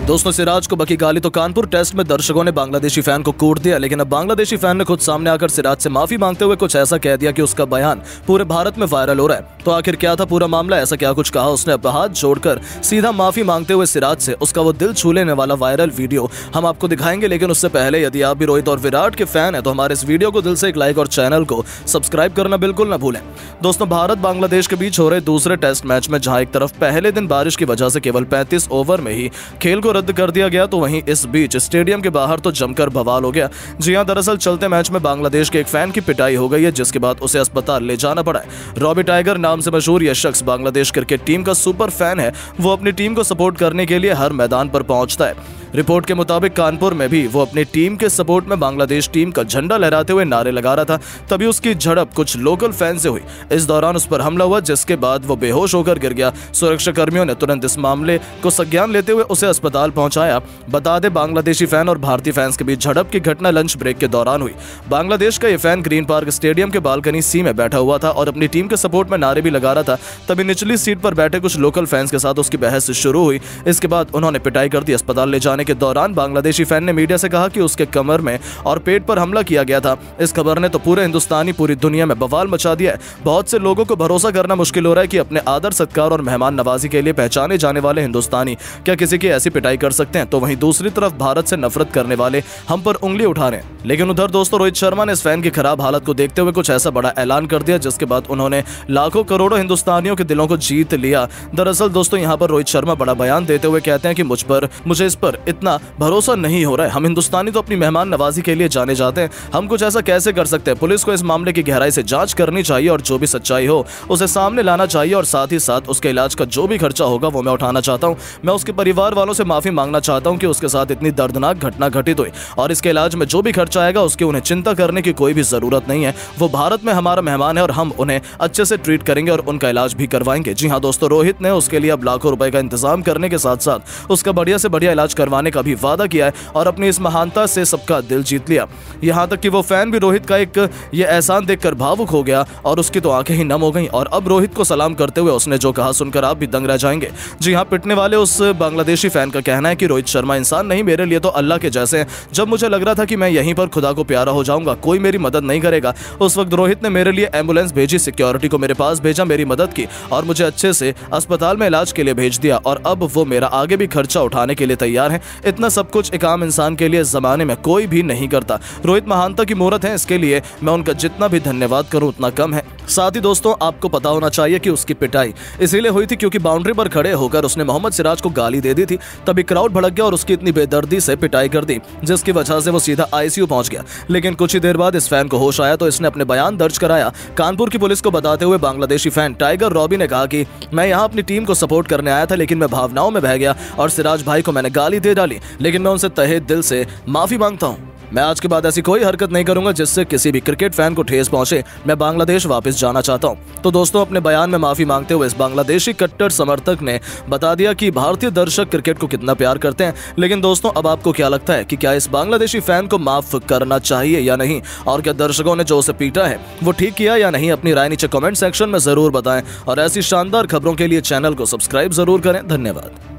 दोस्तों, सिराज को बकी गाली तो कानपुर टेस्ट में दर्शकों ने बांग्लादेशी फैन को कूट दिया, लेकिन अब बांग्लादेशी फैन ने खुद सामने आकर सिराज से माफी मांगते हुए कुछ ऐसा कह दिया कि उसका बयान पूरे भारत में वायरल हो रहा है। तो आखिर क्या था पूरा मामला, ऐसा क्या कुछ कहा उसने? अब हाथ जोड़कर सीधा माफी मांगते हुए सिराज से उसका वो दिल छू लेने वाला वायरल वीडियो हम आपको दिखाएंगे। लेकिन उससे पहले यदि आप भी रोहित और विराट के फैन है तो हमारे इस वीडियो को दिल से एक लाइक और चैनल को सब्सक्राइब करना बिल्कुल न भूलें। दोस्तों, भारत बांग्लादेश के बीच हो रहे दूसरे टेस्ट मैच में जहां एक तरफ पहले दिन बारिश की वजह से केवल 35 ओवर में ही खेल को रद्द कर दिया गया, तो वहीं इस बीच स्टेडियम के बाहर तो जमकर बवाल हो गया। जी हां, दरअसल चलते मैच में बांग्लादेश के एक फैन की पिटाई हो गई है, जिसके बाद उसे अस्पताल ले जाना पड़ा है। रॉबी टाइगर नाम से मशहूर यह शख्स बांग्लादेश क्रिकेट टीम का सुपर फैन है। वो अपनी टीम को सपोर्ट करने के लिए हर मैदान पर पहुंचता है। रिपोर्ट के मुताबिक कानपुर में भी वो अपनी टीम के सपोर्ट में बांग्लादेश टीम का झंडा लहराते हुए नारे लगा रहा था। तभी उसकी झड़प कुछ लोकल फैन से हुई। इस दौरान उस पर हमला हुआ, जिसके बाद वो बेहोश होकर गिर गया। सुरक्षा कर्मियों ने तुरंत इस मामले को संज्ञान लेते हुए उसे अस्पताल पहुंचाया। बता दें, बांग्लादेशी फैन और भारतीय फैंस के बीच झड़प की घटना लंच ब्रेक के दौरान हुई। बांग्लादेश का ये फैन ग्रीन पार्क स्टेडियम के बालकनी सी में बैठा हुआ था और अपनी टीम के सपोर्ट में नारे भी लगा रहा था। तभी निचली सीट पर बैठे कुछ लोकल फैंस के साथ उसकी बहस शुरू हुई। इसके बाद उन्होंने पिटाई कर दी। अस्पताल ले जाने के दौरान बांग्लादेशी फैन ने मीडिया से कहा कि उसके कमर में और पेट पर हमला किया गया था। इस खबर ने तो पूरे हिंदुस्तानी पूरी दुनिया में बवाल मचा दिया है। बहुत से लोगों को भरोसा करना मुश्किल हो रहा है कि अपने आदर सत्कार और मेहमान नवाजी के लिए पहचाने जाने वाले हिंदुस्तानी क्या किसी की ऐसी पिटाई कर सकते हैं। तो वहीं दूसरी तरफ भारत से नफरत करने वाले हम पर उंगली उठा रहे हैं। लेकिन उधर दोस्तों, रोहित शर्मा ने इस फैन की खराब हालत को देखते हुए कुछ ऐसा बड़ा ऐलान कर दिया, जिसके बाद उन्होंने लाखों करोड़ों हिंदुस्तानियों के दिलों को जीत लिया। दरअसल दोस्तों, यहाँ पर रोहित शर्मा बड़ा बयान देते हुए कहते हैं कि मुझे इस पर इतना भरोसा नहीं हो रहा है। हम हिंदुस्तानी तो अपनी मेहमान नवाजी के लिए जाने जाते हैं। हम कुछ ऐसा कैसे कर सकते हैं? पुलिस को इस मामले की गहराई से जांच करनी चाहिए और जो भी सच्चाई हो उसे सामने लाना चाहिए, और साथ ही साथ उसके इलाज का जो भी खर्चा होगा वो मैं उठाना चाहता हूं। मैं उसके परिवार वालों से माफी मांगना चाहता हूं कि उसके साथ इतनी दर्दनाक घटना घटित हुई, और इसके इलाज में जो भी खर्चा आएगा उसकी उन्हें चिंता करने की कोई भी जरूरत नहीं है। वो भारत में हमारा मेहमान है और हम उन्हें अच्छे से ट्रीट करेंगे और उनका इलाज भी करवाएंगे। जी हाँ दोस्तों, रोहित ने उसके लिए अब लाखों रुपए का इंतजाम करने के साथ साथ उसका बढ़िया से बढ़िया इलाज करवाने का भी वादा किया है और अपनी इस महानता से सबका दिल जीत लिया। यहाँ तक कि वो फैन भी रोहित का एक ये एहसान देखकर भावुक हो गया और उसकी तो आंखें ही नम हो गईं। और अब रोहित को सलाम करते हुए उसने जो कहा सुनकर आप भी दंग रह जाएंगे। जी हाँ, पिटने वाले उस बांग्लादेशी फैन का कहना है कि रोहित शर्मा इंसान नहीं, मेरे लिए तो अल्लाह के जैसे हैं। जब मुझे लग रहा था कि मैं यहीं पर खुदा को प्यारा हो जाऊंगा, कोई मेरी मदद नहीं करेगा, उस वक्त रोहित ने मेरे लिए एम्बुलेंस भेजी, सिक्योरिटी को मेरे पास भेजा, मेरी मदद की और मुझे अच्छे से अस्पताल में इलाज के लिए भेज दिया, और अब वो मेरा आगे भी खर्चा उठाने के लिए तैयार है। इतना सब कुछ एक आम इंसान के लिए जमाने में कोई भी नहीं करता। रोहित महानता की मूर्त है, इसके लिए मैं उनका जितना भी धन्यवाद करूं उतना कम है। साथ ही दोस्तों, आपको पता होना चाहिए कि उसकी पिटाई इसीलिए हुई थी क्योंकि बाउंड्री पर खड़े होकर उसने मोहम्मद सिराज को गाली दे दी थी। तभी क्राउड भड़क गया और उसकी इतनी बेदर्दी से पिटाई कर दी, जिसकी वजह से वो सीधा आईसीयू पहुंच गया। लेकिन कुछ ही देर बाद इस फैन को होश आया तो इसने अपने बयान दर्ज कराया। कानपुर की पुलिस को बताते हुए बांग्लादेशी फैन टाइगर रॉबी ने कहा कि मैं यहाँ अपनी टीम को सपोर्ट करने आया था, लेकिन मैं भावनाओं में बह गया और सिराज भाई को मैंने गाली दे डाली, लेकिन मैं उनसे तहे दिल से माफी मांगता हूँ। मैं आज के बाद ऐसी कोई हरकत नहीं करूंगा जिससे किसी भी क्रिकेट फैन को ठेस पहुंचे। मैं बांग्लादेश वापस जाना चाहता हूं। तो दोस्तों, अपने बयान में माफी मांगते हुए इस बांग्लादेशी कट्टर समर्थक ने बता दिया कि भारतीय दर्शक क्रिकेट को कितना प्यार करते हैं। लेकिन दोस्तों, अब आपको क्या लगता है कि क्या इस बांग्लादेशी फैन को माफ करना चाहिए या नहीं, और क्या दर्शकों ने जो उसे पीटा है वो ठीक किया या नहीं? अपनी राय नीचे कमेंट सेक्शन में जरूर बताएं और ऐसी शानदार खबरों के लिए चैनल को सब्सक्राइब जरूर करें। धन्यवाद।